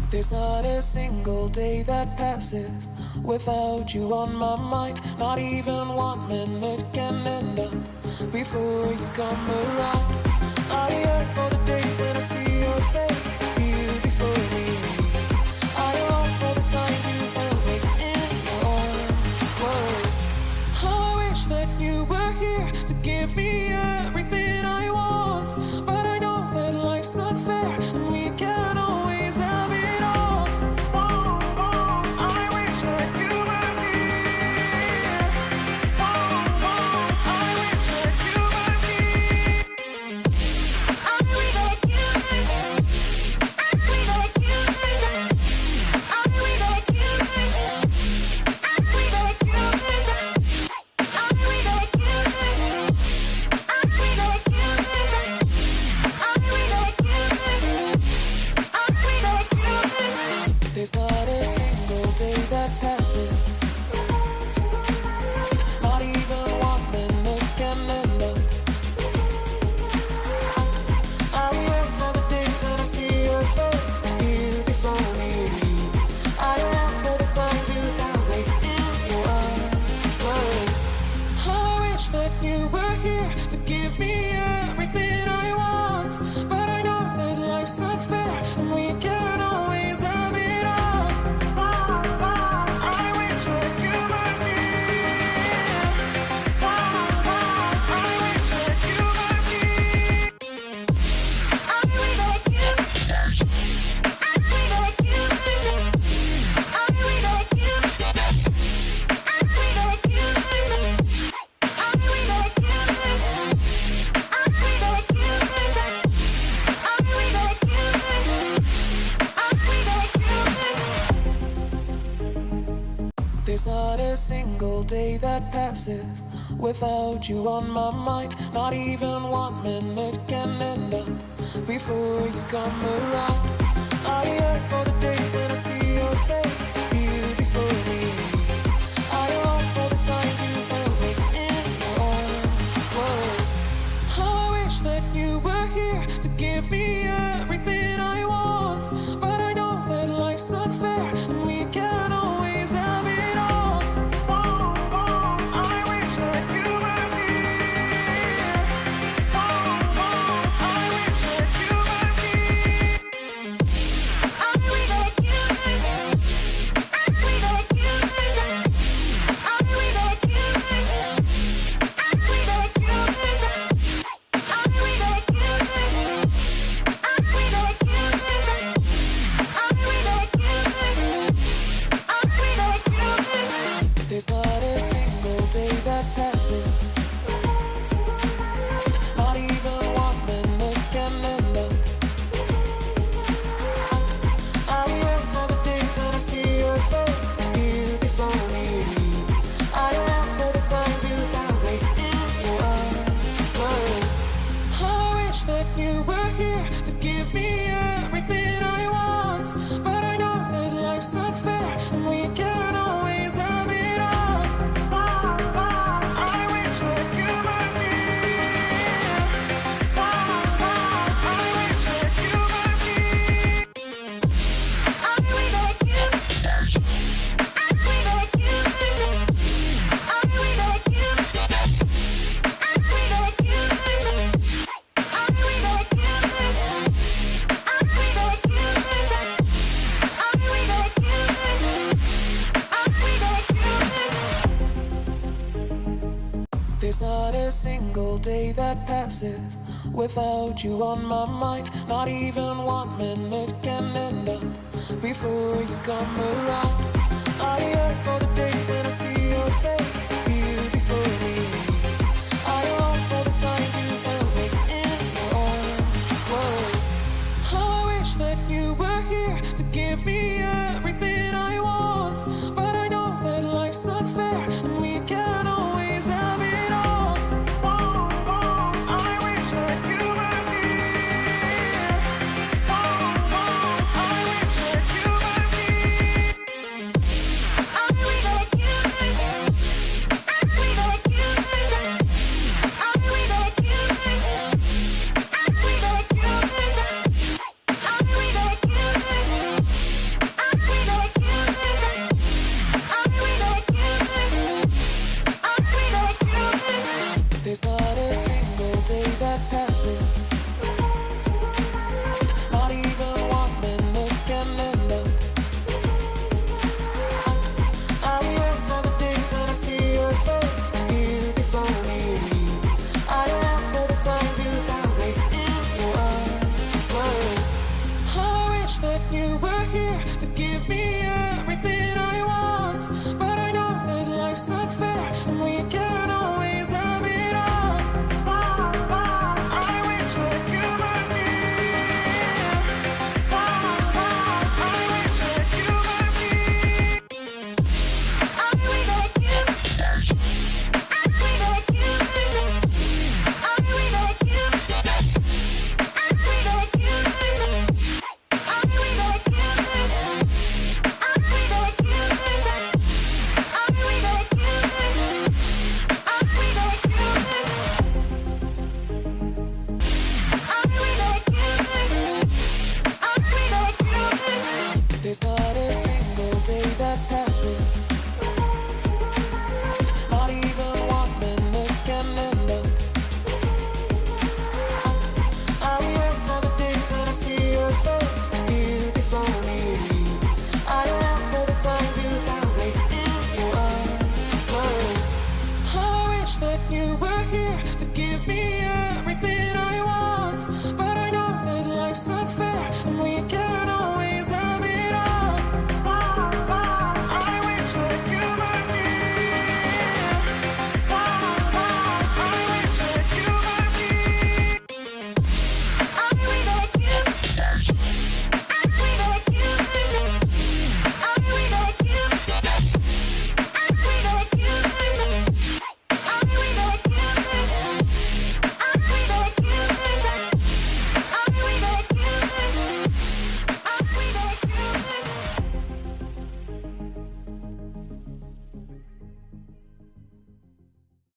There's not a single day that passes without you on my mind. Not even 1 minute can end up before you come around. I yearn for the days when I see your face, you before me. I long for the times you held me in your arms. Whoa. How I wish that you were here to give me everything I want, but I know that life's unfair and we can't always have it. There's not a single day that passes, not even 1 minute can end up. I yearn for the days when I see your face, you before me. I yearn for the times you held me in your arms. Whoa. How I wish that you were here to give me everything I want, but I know that life's unfair and we can't always have it. There's not a single day that passes without you on my mind. Not even 1 minute can end up before you come around. I yearn for the days when I see your face, you before me. I long for the times you held me in your arms. Whoa. How I wish that you were here to give me everything I want, but I know that life's unfair and we can't always have it. There's not a single day that passes, not even 1 minute can end up. I yearn for the days when I see your face, you before me. I yearn for the times you held me in your arms. Whoa. How I wish that you were here to give me everything I want, but I know that life's unfair and we can't always have it. There's not a single day that passes without you on my mind. Not even 1 minute can end up before you come around. I yearn for the days when I see your face, you before me. I long for the times you held me in your arms. Whoa. How I wish that you were here to give me everything I want, but I know that life's unfair and we can't always have it. you were here to give me everything I want. But I know that life's unfair and we can't always have it all. I wish that you were here. I wish that you were here. I wish that you. I wish that you. I wish that you. I wish that you. I wish that you. I wish that you. I wish that you. I wish that you. I wish that you. I wish that you. There's not